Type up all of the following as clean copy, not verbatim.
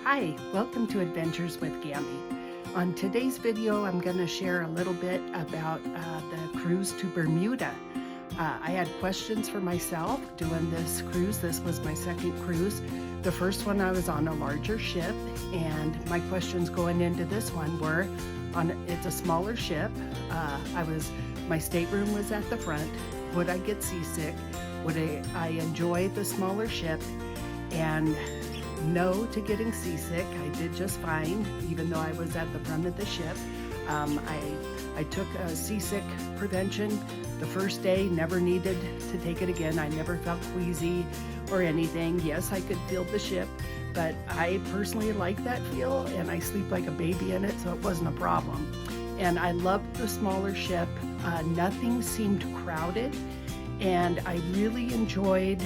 Hi, welcome to Adventures with Gammy. On today's video, I'm going to share a little bit about the cruise to Bermuda. I had questions for myself doing this cruise. This was my second cruise. The first one I was on a larger ship, and my questions going into this one were, it's a smaller ship. My stateroom was at the front. Would I get seasick? Would I enjoy the smaller ship? And no to getting seasick. I did just fine, even though I was at the front of the ship. I took a seasick prevention the first day, never needed to take it again. I never felt queasy or anything. Yes, I could feel the ship, but I personally like that feel, and I sleep like a baby in it, so it wasn't a problem. And I loved the smaller ship. Nothing seemed crowded, and I really enjoyed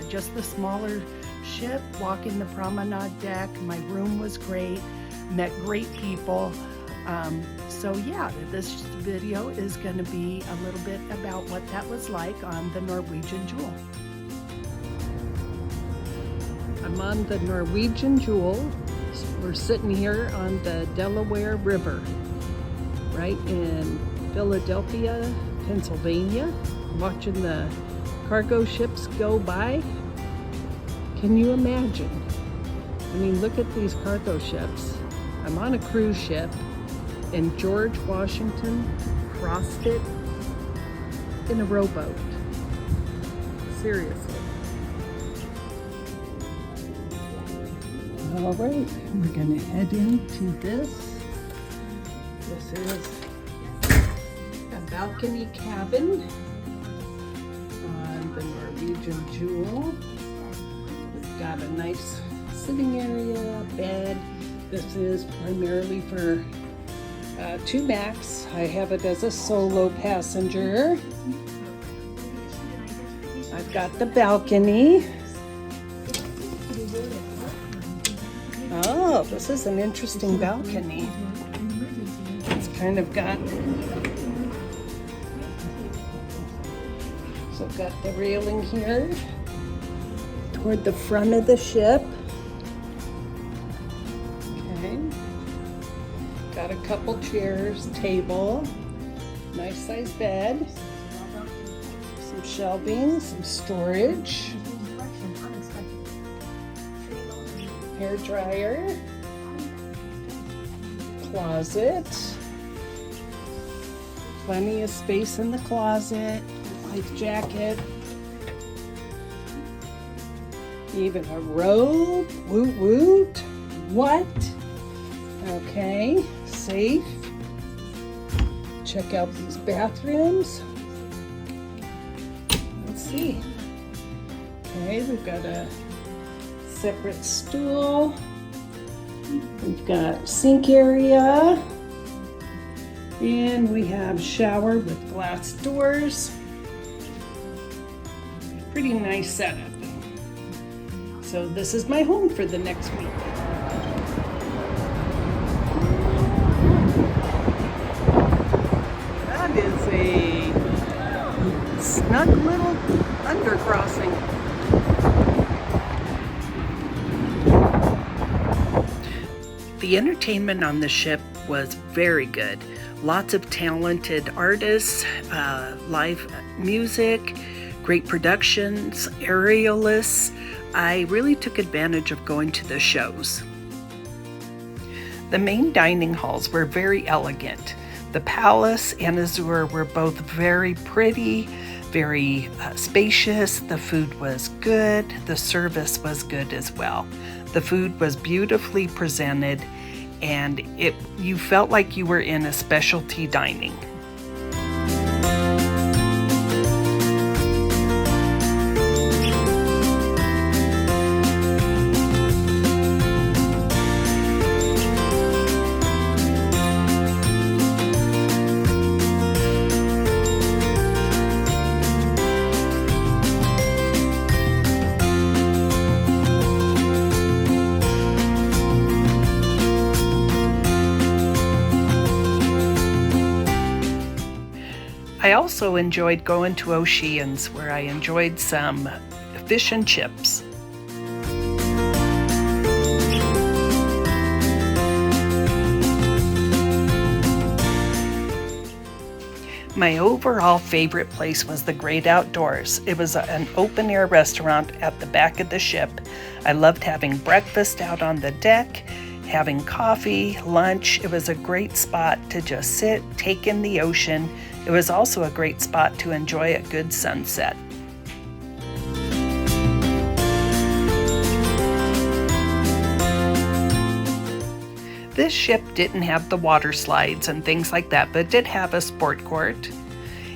just the smaller ship, walking the promenade deck. My room was great, met great people. So yeah, this video is going to be a little bit about what that was like on the Norwegian Jewel. I'm on the Norwegian Jewel. We're sitting here on the Delaware River, right in Philadelphia, Pennsylvania, watching the cargo ships go by. Can you imagine? I mean, look at these cargo ships. I'm on a cruise ship, and George Washington crossed it in a rowboat. Seriously. All right, we're gonna head into this. This is a balcony cabin on the Norwegian Jewel. We've got a nice sitting area, bed. This is primarily for two max. I have it as a solo passenger. I've got the balcony. Oh, this is an interesting balcony. It's kind of got, so I've got the railing here toward the front of the ship. Okay. Got a couple chairs, table, nice size bed, some shelving, some storage, hair dryer, closet, plenty of space in the closet, life jacket, even a robe. Woot woot. What? Okay, safe. Check out these bathrooms. Let's see. Okay, we've got a separate stool. We've got sink area. And we have shower with glass doors. Pretty nice setup. So this is my home for the next week. That is a snug little undercrossing. The entertainment on the ship was very good. Lots of talented artists, live music, great productions, aerialists. I really took advantage of going to the shows. The main dining halls were very elegant. The Palace and Azure were both very pretty, very spacious. The food was good. The service was good as well. The food was beautifully presented, and you felt like you were in a specialty dining. I also enjoyed going to Oceans, where I enjoyed some fish and chips. My overall favorite place was the Great Outdoors. It was an open-air restaurant at the back of the ship. I loved having breakfast out on the deck, having coffee, lunch. It was a great spot to just sit, take in the ocean. It was also a great spot to enjoy a good sunset. This ship didn't have the water slides and things like that, but did have a sport court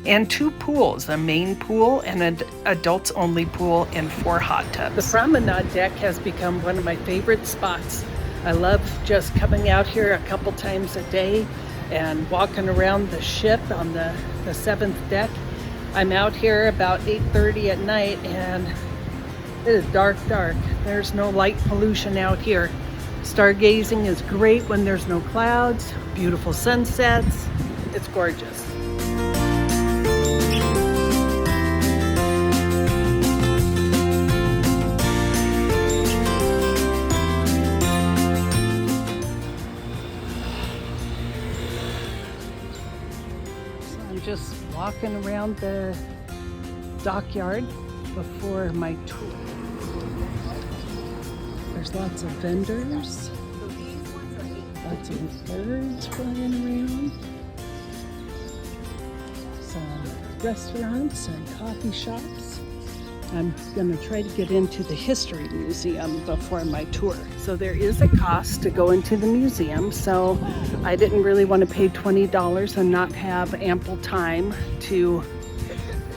and 2 pools, a main pool and an adults only pool and 4 hot tubs. The promenade deck has become one of my favorite spots. I love just coming out here a couple times a day and walking around the ship on the 7th deck. I'm out here about 8:30 at night and it is dark. There's no light pollution out here. Stargazing is great when there's no clouds, beautiful sunsets. It's gorgeous. So I'm just walking around the dockyard before my tour. There's lots of vendors, lots of birds flying around, some restaurants and coffee shops. I'm going to try to get into the history museum before my tour. So there is a cost to go into the museum, so I didn't really want to pay $20 and not have ample time to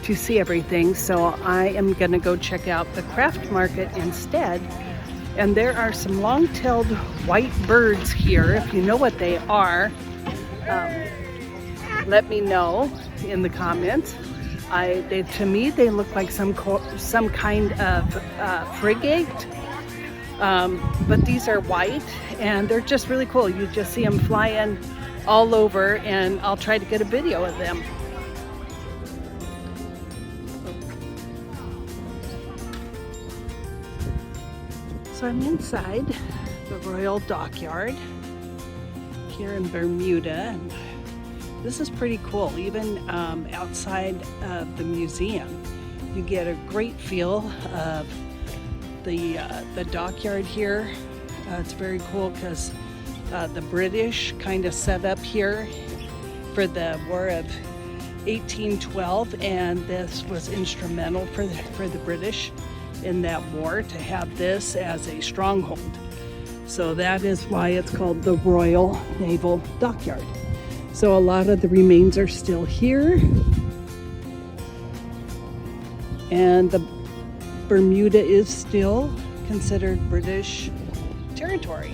see everything. So I am going to go check out the craft market instead. And there are some long-tailed white birds here. If you know what they are, let me know in the comments. To me, they look like some kind of frigate, but these are white, and they're just really cool. You just see them flying all over, and I'll try to get a video of them. So I'm inside the Royal Dockyard here in Bermuda, and this is pretty cool. Even outside of the museum, you get a great feel of the dockyard here. It's very cool because the British kind of set up here for the War of 1812, and this was instrumental for the British in that war to have this as a stronghold. So that is why it's called the Royal Naval Dockyard. So a lot of the remains are still here, and the Bermuda is still considered British territory.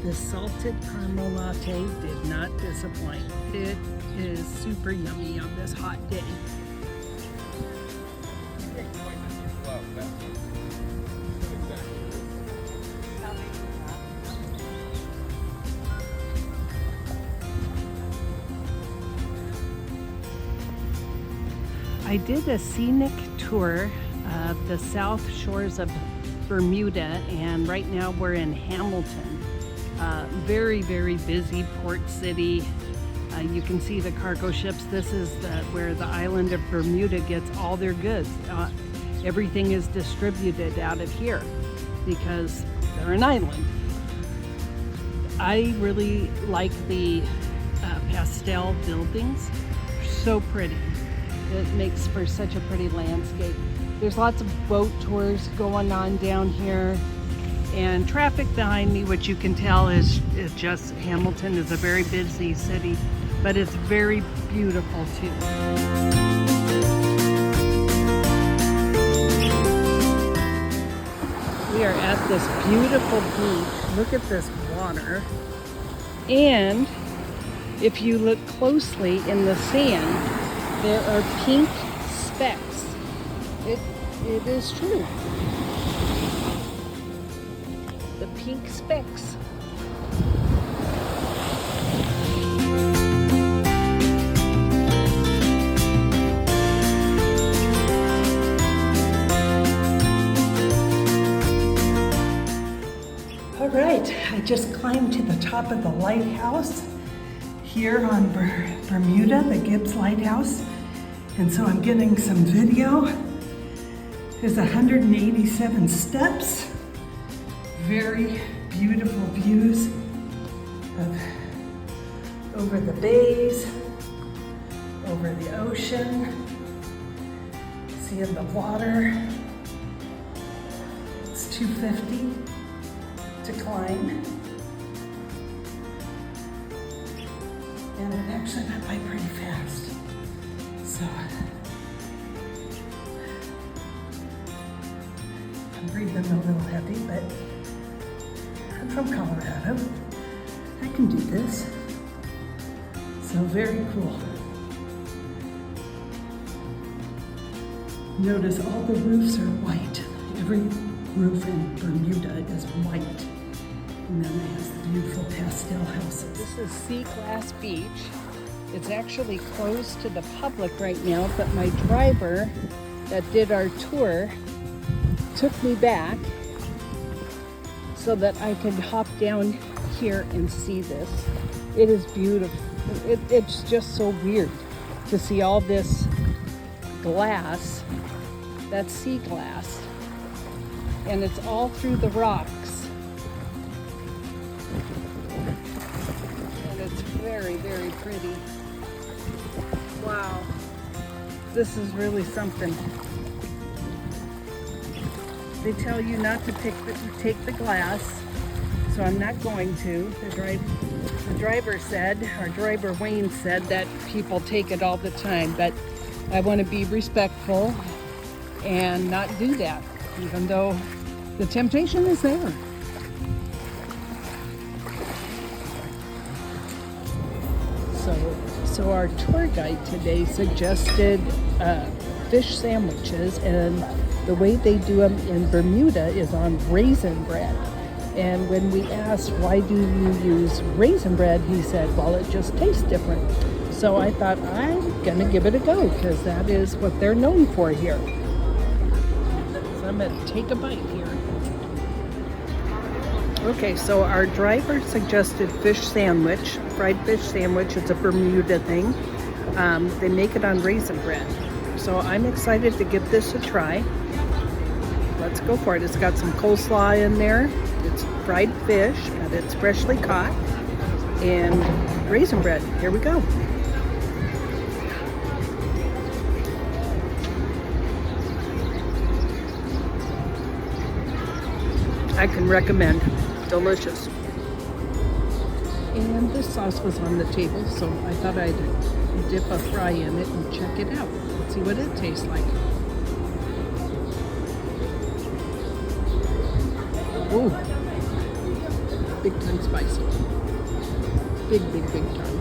The salted caramel latte did not disappoint. It is super yummy on this hot day. I did a scenic tour of the south shores of Bermuda, and right now we're in Hamilton. Very, very busy port city. You can see the cargo ships. This is where the island of Bermuda gets all their goods. Everything is distributed out of here because they're an island. I really like the pastel buildings. They're so pretty. It makes for such a pretty landscape. There's lots of boat tours going on down here, and traffic behind me, which you can tell is just Hamilton is a very busy city, but it's very beautiful too. We are at this beautiful beach. Look at this water. And if you look closely in the sand, there are pink specks. It is true. The pink specks. All right, I just climbed to the top of the lighthouse here on Bermuda, the Gibbs Lighthouse. And so I'm getting some video. There's 187 steps. Very beautiful views of over the bays, over the ocean, seeing the water. It's 250 to climb. And it actually went by pretty fast. So I'm breathing a little heavy, but I'm from Colorado. I can do this. So very cool. Notice all the roofs are white. Every roof in Bermuda is white. And then it has the beautiful pastel houses. This is Sea Glass Beach. It's actually closed to the public right now, but my driver that did our tour took me back so that I could hop down here and see this. It is beautiful. It's just so weird to see all this glass. That's sea glass. And it's all through the rocks. And it's very, very pretty. Wow. This is really something. They tell you not to take the glass, so I'm not going to. The driver said, our driver Wayne said that people take it all the time, but I want to be respectful and not do that, even though the temptation is there. So our tour guide today suggested fish sandwiches, and the way they do them in Bermuda is on raisin bread. And when we asked, why do you use raisin bread, he said, well, it just tastes different. So I thought, I'm gonna give it a go, because that is what they're known for here. So I'm gonna take a bite here. Okay, so our driver suggested fish sandwich, fried fish sandwich. It's a Bermuda thing. They make it on raisin bread. So I'm excited to give this a try. Let's go for it. It's got some coleslaw in there. It's fried fish, but it's freshly caught. And raisin bread. Here we go. I can recommend. Delicious. And this sauce was on the table, so I thought I'd dip a fry in it and check it out. Let's see what it tastes like. Ooh. Big time spicy. Big time.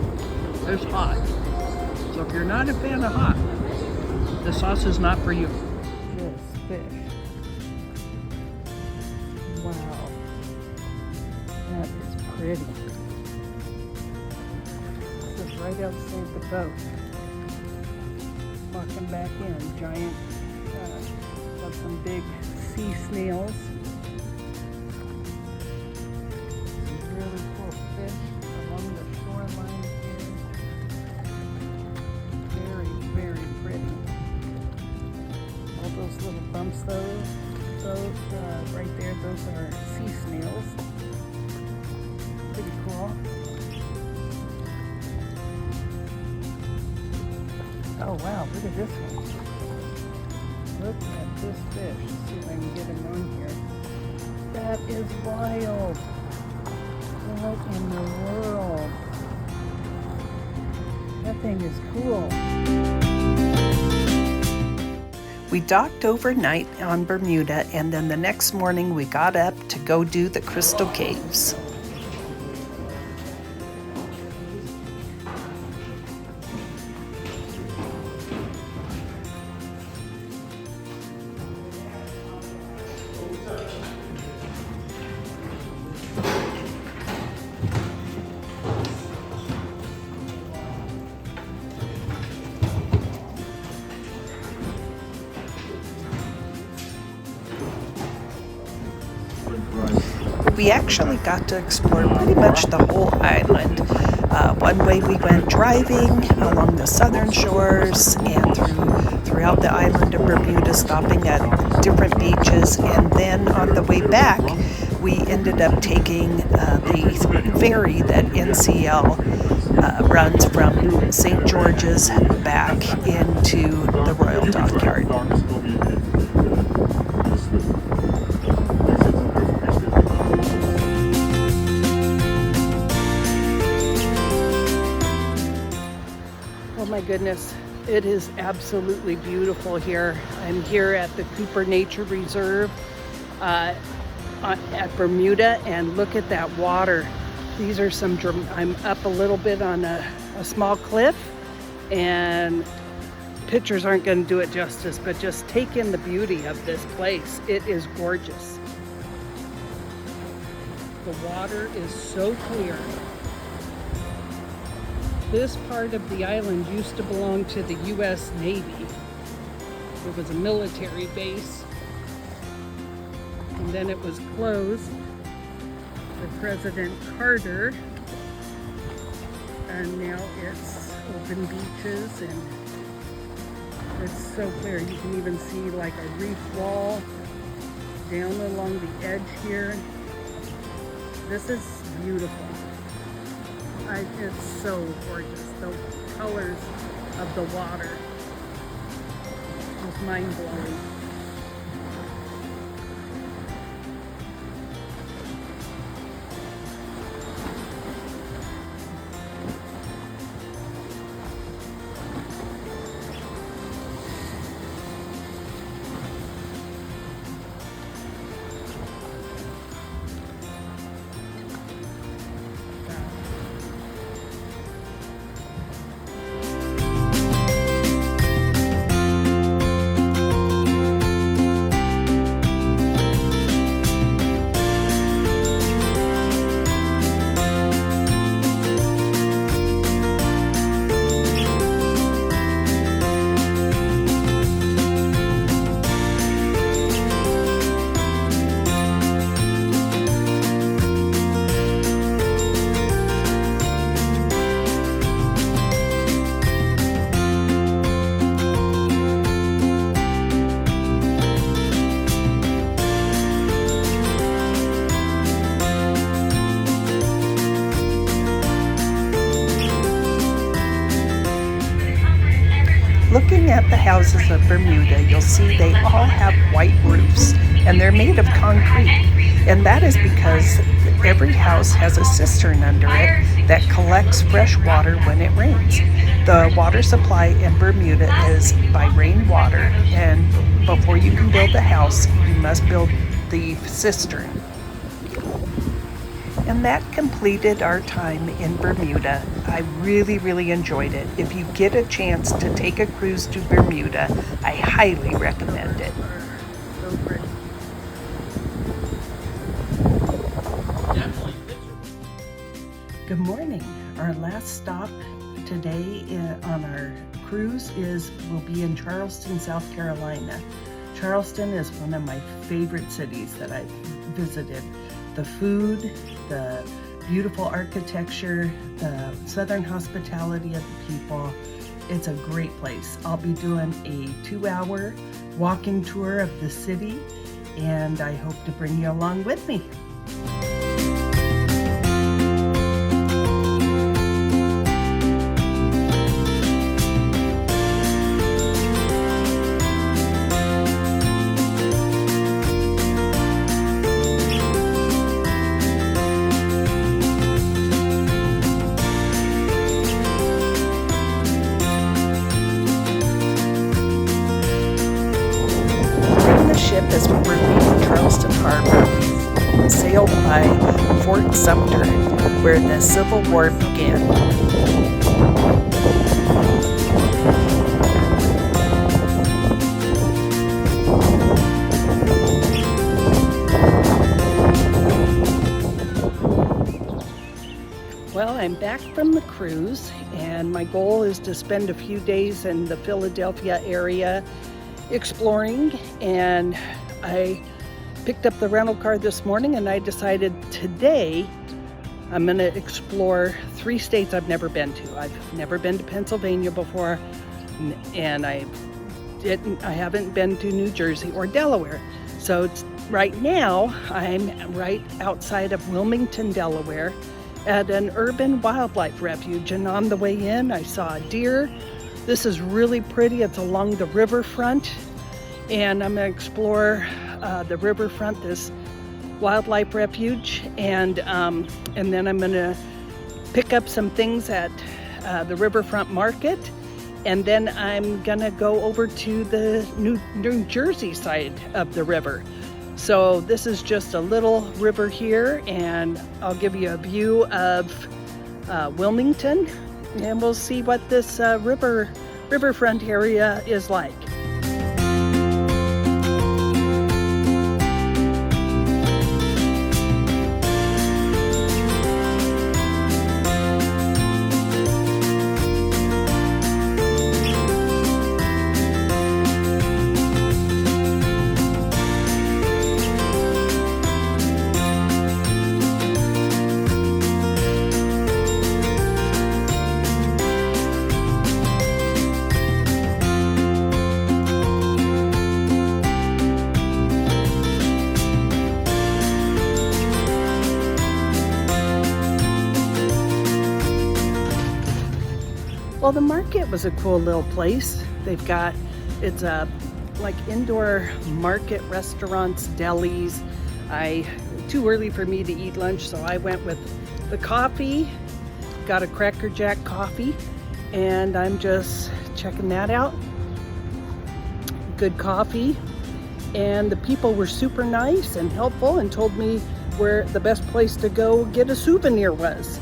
It's hot. So if you're not a fan of hot, the sauce is not for you. This fish. Wow. That is pretty. This is right outside the boat. Walking back in, giant, got some big sea snails. Some really cool fish along the shoreline here. Very pretty. All those little bumps, those right there, those are sea snails. Pretty cool. Oh wow, look at this one. Look at this fish. Let's see if I can get him on here. That is wild. What in the world? That thing is cool. We docked overnight on Bermuda, and then the next morning we got up to go do the Crystal Caves. we actually got to explore pretty much the whole island. One way we went driving along the southern shores and throughout the island of Bermuda, stopping at different beaches, and then on the way back we ended up taking the ferry that NCL runs from St. George's back into the Royal Dockyard. Oh my goodness, it is absolutely beautiful here. I'm here at the Cooper Nature Reserve at Bermuda, and look at that water. These are I'm up a little bit on a small cliff, and pictures aren't going to do it justice, but just take in the beauty of this place. It is gorgeous. The water is so clear. This part of the island used to belong to the U.S. Navy. It was a military base, and then it was closed for President Carter, and now it's open beaches, and it's so clear. You can even see like a reef wall down along the edge here. This is beautiful. It's so gorgeous. The colors of the water is mind-blowing. Looking at the houses of Bermuda, you'll see they all have white roofs, and they're made of concrete. And that is because every house has a cistern under it that collects fresh water when it rains. The water supply in Bermuda is by rainwater, and before you can build a house, you must build the cistern. And that completed our time in Bermuda. I really enjoyed it. If you get a chance to take a cruise to Bermuda, I highly recommend it. So pretty. Good morning. Our last stop today on our cruise will be in Charleston, South Carolina. Charleston is one of my favorite cities that I've visited. The food, the beautiful architecture, the southern hospitality of the people. It's a great place. I'll be doing a 2-hour walking tour of the city, and I hope to bring you along with me. As we were leaving Charleston Harbor, we sailed by Fort Sumter, where the Civil War began. Well, I'm back from the cruise, and my goal is to spend a few days in the Philadelphia area exploring, and I picked up the rental car this morning, and I decided today I'm going to explore 3 states I've never been to. I've never been to Pennsylvania before, and I haven't been to New Jersey or Delaware. So right now I'm right outside of Wilmington, Delaware, at an urban wildlife refuge, and on the way in I saw a deer. This is really pretty. It's along the riverfront, and I'm going to explore the riverfront, this wildlife refuge, and then I'm going to pick up some things at the riverfront market, and then I'm gonna go over to the New Jersey side of the river. So this is just a little river here, and I'll give you a view of Wilmington, and we'll see what this riverfront area is like. Well, the market was a cool little place. It's a like indoor market, restaurants, delis. Too early for me to eat lunch, so I went with the coffee, got a Cracker Jack coffee, and I'm just checking that out. Good coffee, and the people were super nice and helpful and told me where the best place to go get a souvenir was.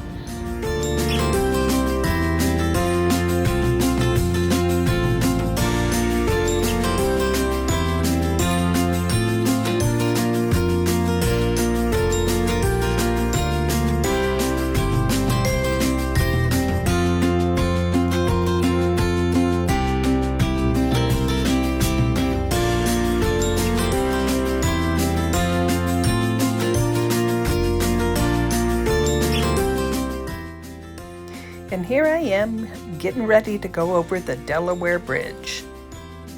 And here I am, getting ready to go over the Delaware Bridge.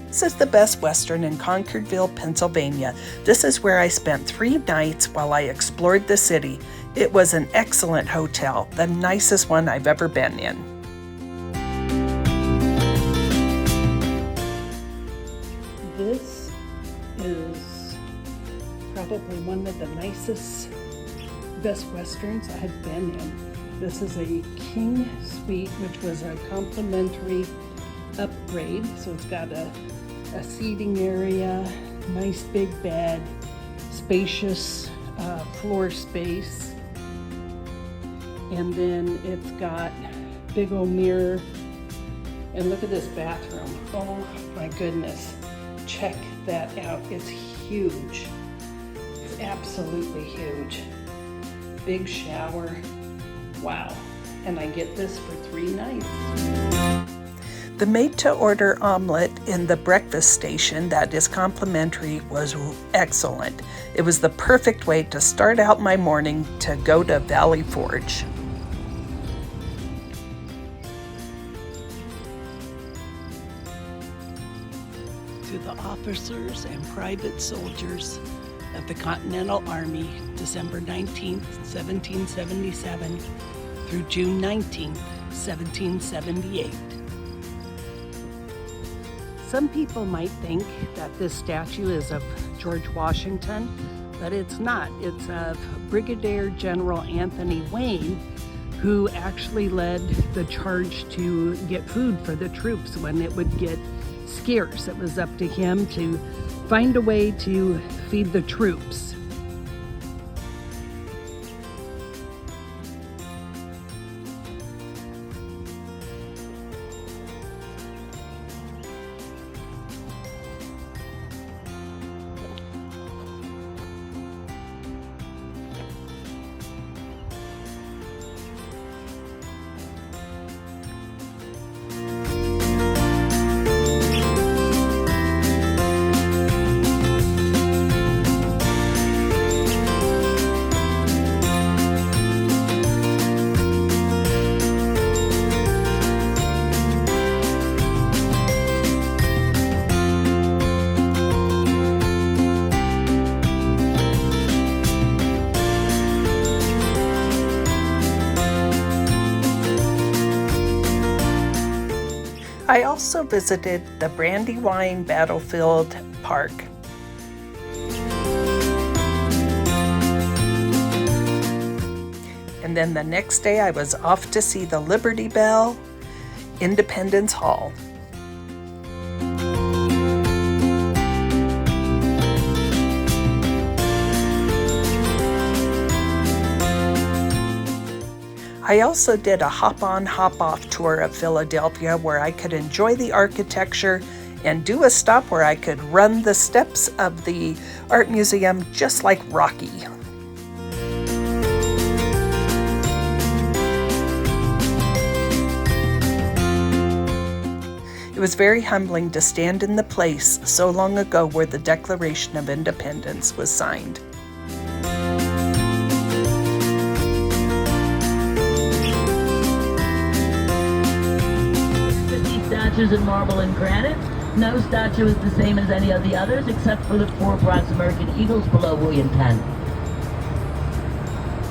This is the Best Western in Concordville, Pennsylvania. This is where I spent 3 nights while I explored the city. It was an excellent hotel, the nicest one I've ever been in. This is probably one of the nicest Best Westerns I've been in. This is a king suite, which was a complimentary upgrade. So it's got a seating area, nice big bed, spacious floor space, and then it's got big old mirror. And look at this bathroom. Oh my goodness, check that out. It's huge. It's absolutely huge. Big shower. Wow. And I get this for 3 nights. The made-to-order omelet in the breakfast station that is complimentary was excellent. It was the perfect way to start out my morning to go to Valley Forge. To the officers and private soldiers of the Continental Army, December 19th, 1777 through June 19th, 1778. Some people might think that this statue is of George Washington, but it's not. It's of Brigadier General Anthony Wayne, who actually led the charge to get food for the troops when it would get scarce. It was up to him to find a way to feed the troops. I also visited the Brandywine Battlefield Park. And then the next day I was off to see the Liberty Bell, Independence Hall. I also did a hop-on, hop-off tour of Philadelphia where I could enjoy the architecture and do a stop where I could run the steps of the art museum just like Rocky. It was very humbling to stand in the place so long ago where the Declaration of Independence was signed. Statues in marble and granite. No statue is the same as any of the others except for the 4 bronze American eagles below William Penn.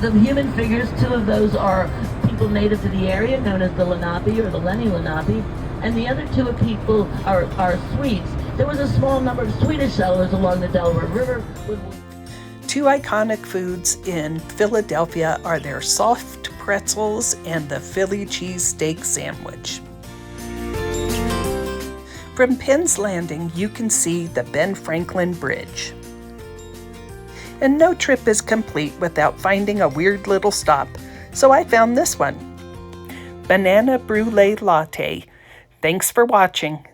The human figures, 2 of those are people native to the area known as the Lenape or the Lenni Lenape, and the other 2 people are Swedes. There was a small number of Swedish settlers along the Delaware River. 2 iconic foods in Philadelphia are their soft pretzels and the Philly cheesesteak sandwich. From Penn's Landing, you can see the Ben Franklin Bridge. And no trip is complete without finding a weird little stop, so I found this one. Banana Brulee Latte. Thanks for watching.